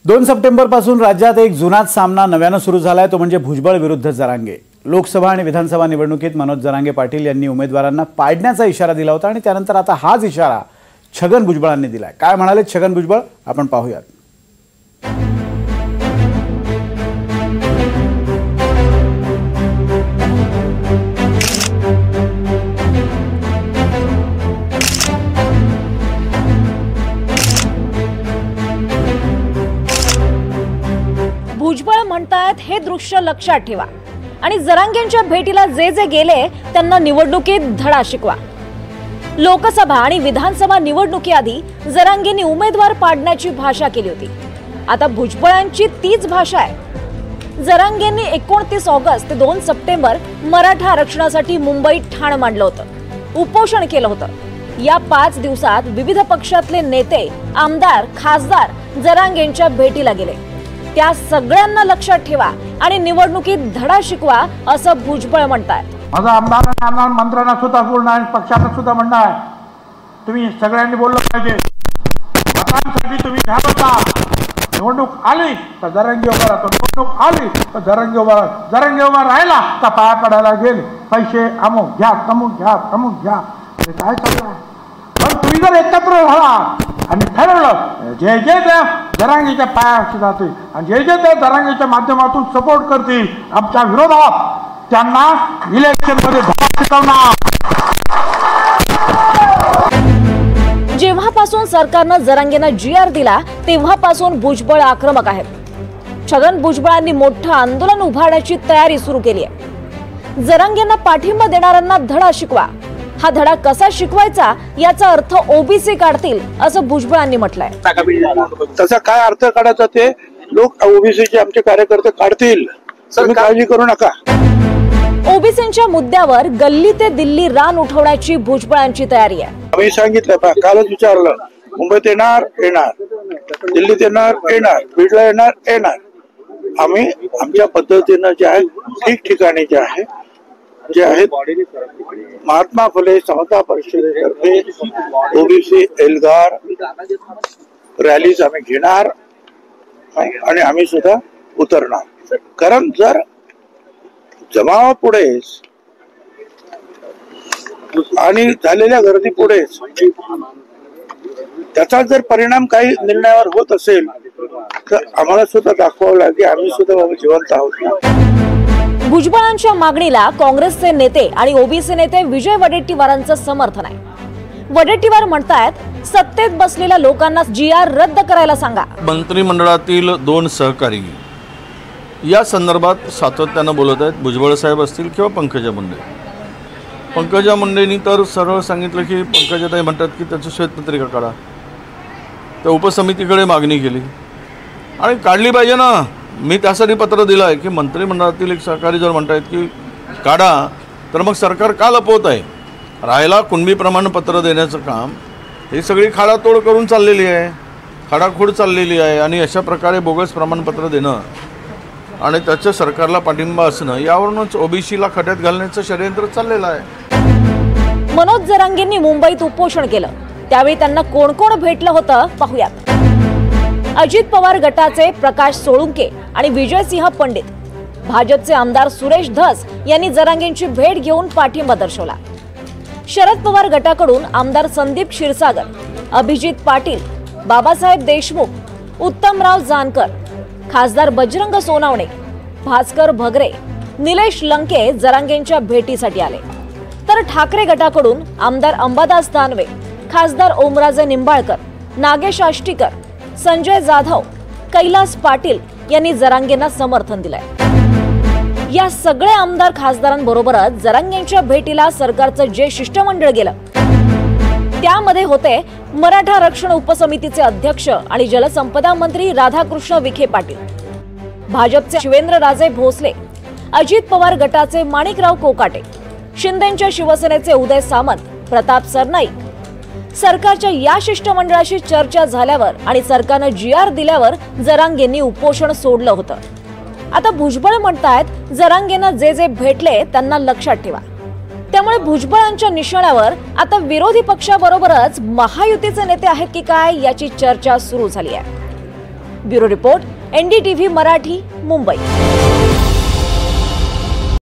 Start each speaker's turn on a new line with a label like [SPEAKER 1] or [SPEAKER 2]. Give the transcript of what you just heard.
[SPEAKER 1] 2 सप्टेंबरपासून राज्यात एक जुनाच सामना नव्याने सुरू झालाय, तो म्हणजे भुजबळ विरुद्ध जरांगे। लोकसभा आणि विधानसभा निवडणुकीत मनोज जरांगे पाटील यांनी उमेदवारांना पाडण्याचा इशारा दिला होता आणि त्यानंतर आता हाच इशारा छगन भुजबळांनी दिलाय। काय म्हणाले छगन भुजबळ आपण पाहूयात।
[SPEAKER 2] भुजबळ म्हणतात हे दृश्य लक्षात ठेवा आणि जरांगेंच्या भेटीला जे जे गेले त्यांना निवडणुकीत धडा शिकवा। लोकसभा आणि विधानसभा निवडणुकीआधी जरांगेंनी उमेदवार पाडण्याची भाषा केली होती। आता भुजबळांची तीच भाषा आहे। जरांगेंनी 29 ऑगस्ट ते 2 सप्टेंबर मराठा आरक्षणासाठी मुंबईत ठाण मांडलं होतं, उपोषण केलं होतं। या 5 दिवसात विविध पक्षातले नेते, आमदार, खासदार जरांगेंच्या भेटीला गेले। त्या सगळ्यांना लक्षात ठेवा आणि निवडणुकीत धडा शिकवा असं भुजबळ म्हणतात।
[SPEAKER 3] माझा आमदारांना, मंत्र्यांना सुद्धा बोलणं आहे, पक्षांना सुद्धा म्हणणं आहे, तुम्ही सगळ्यांनी बोललं पाहिजे। मतदानासाठी तुम्ही घ्या होता, निवडणूक आली तर जरांगे उभा राहतो, निवडणूक आली तर जरांगे उभा राहतो, जरांगे उभा राहिला तर पाया पडायला गेले, पैसे अमुक घ्या, तमुक घ्या, तमुक घ्या, हे काय चाललं आहे? पण तुम्ही जर एकत्र झाला आणि ठरवलं जे जे त्या जरांगेच्या पायाशी जातील आणि जे जे त्या जरांगेच्या माध्यमातून सपोर्ट करतील आमच्या विरोधात, त्यांना इलेक्शन मध्ये धडा शिकवणार।
[SPEAKER 2] जेव्हापासून सरकारनं जरांगेंना जीआर दिला तेव्हापासून भुजबळ आक्रमक आहेत। छगन भुजबळांनी मोठं आंदोलन उभारण्याची तयारी सुरू केली आहे। जरांगेंना पाठिंबा देणाऱ्यांना धडा शिकवा। हा धडा कसा शिकवायचा याचा अर्थ ओबीसी काढतील असं भुजबळांनी म्हटलंय।
[SPEAKER 4] तसा काय अर्थ काढायचा ते लोक ओबीसीचे आमचे कार्यकर्ते काढतील, तुम्ही काळजी करू नका।
[SPEAKER 2] ओबीसींच्या मुद्द्यावर गल्ली ते दिल्ली रान उठवण्याची भुजबळांची तयारी आहे।
[SPEAKER 4] आम्ही सांगितलं, कालच विचारलं, मुंबईत येणार येणार, दिल्लीत येणार येणार, बीडला येणार येणार। आम्ही आमच्या पद्धतीनं जे आहे ठिकठिकाणी जे आहेत महात्मा फुले समता परिषदेतर्फे ओबीसी एल्गार रॅलीज आम्ही घेणार आणि आम्ही सुद्धा उतरणार। कारण जर जमावापुढेच आणि झालेल्या गर्दीपुढेच त्याचा जर परिणाम काही निर्णयावर होत असेल तर आम्हाला सुद्धा दाखवावं लागेल आम्ही सुद्धा जिवंत आहोत।
[SPEAKER 2] भुजबळांच्या मागणीला काँग्रेसचे नेते आणि ओबीसी नेते विजय वडेट्टीवारांचं समर्थन आहे। वडेट्टीवार म्हणतात सत्तेत बसलेल्या लोकांना जीआर रद्द करायला सांगा।
[SPEAKER 5] मंत्रिमंडळातील 2 सहकारी या संदर्भात सातत्यानं बोलत आहेत, भुजबळ साहेब असतील किंवा पंकजा मुंडे। पंकजा मुंडेंनी तर सरळ सांगितलं की पंकजाताई म्हणतात की त्याची श्वेतपत्रिका काढा, त्या उपसमितीकडे मागणी केली आणि काढली पाहिजे ना। मी त्यासाठी पत्र दिलं आहे की मंत्रिमंडळातील एक सहकारी जर म्हणतायत की काढा तर मग सरकार का लपवत आहे? राहायला कुणबी प्रमाणपत्र देण्याचं काम हे सगळी खाडातोड करून चाललेली आहे, खाडाखोड चाललेली आहे आणि अशा प्रकारे बोगस प्रमाणपत्र देणं आणि त्याच्या सरकारला पाठिंबा असणं यावरूनच ओबीसीला खड्यात घालण्याचं षडयंत्र चाललेलं आहे।
[SPEAKER 2] मनोज जरांगेंनी मुंबईत उपोषण केलं, त्यावेळी त्यांना कोण कोण भेटलं होतं पाहूयात। अजित पवार गटाचे प्रकाश सोळुंके आणि विजयसिंह पंडित, भाजपचे आमदार सुरेश धस यांनी जरांगेंची भेट घेऊन पाठिंबा दर्शवला। शरद पवार गटाकडून आमदार संदीप क्षीरसागर, अभिजित पाटील, बाबासाहेब देशमुख, उत्तमराव जानकर, खासदार बजरंग सोनावणे, भास्कर भगरे, निलेश लंके जरांगेंच्या भेटीसाठी आले। तर ठाकरे गटाकडून आमदार अंबादास दानवे, खासदार ओमराजे निंबाळकर, नागेश आष्टीकर, संजय जाधव, कैलास पाटील यांनी जरांगेंना समर्थन दिलंय। या सगळ्या आमदार खासदारांबरोबरच जरांगेंच्या भेटीला सरकारचं जे शिष्टमंडळ गेलं त्यामध्ये होते मराठा आरक्षण उपसमितीचे अध्यक्ष आणि जलसंपदा मंत्री राधाकृष्ण विखे पाटील, भाजपचे शिवेंद्रराजे भोसले, अजित पवार गटाचे माणिकराव कोकाटे, शिंदेच्या शिवसेनेचे उदय सामंत, प्रताप सरनाईक। सरकारच्या या शिष्टमंडळाशी चर्चा झाल्यावर आणि सरकारनं जीआर दिल्यावर जरांगेंनी उपोषण सोडलं होतं। आता भुजबळ म्हणतायत जरांगेंना जे जे भेटले त्यांना लक्षात ठेवा। त्यामुळे भुजबळांच्या निशाण्यावर आता विरोधी पक्षाबरोबरच महायुतीचे नेते आहेत की काय याची चर्चा सुरू झाली आहे। Bureau report, NDTV Marathi, Mumbai.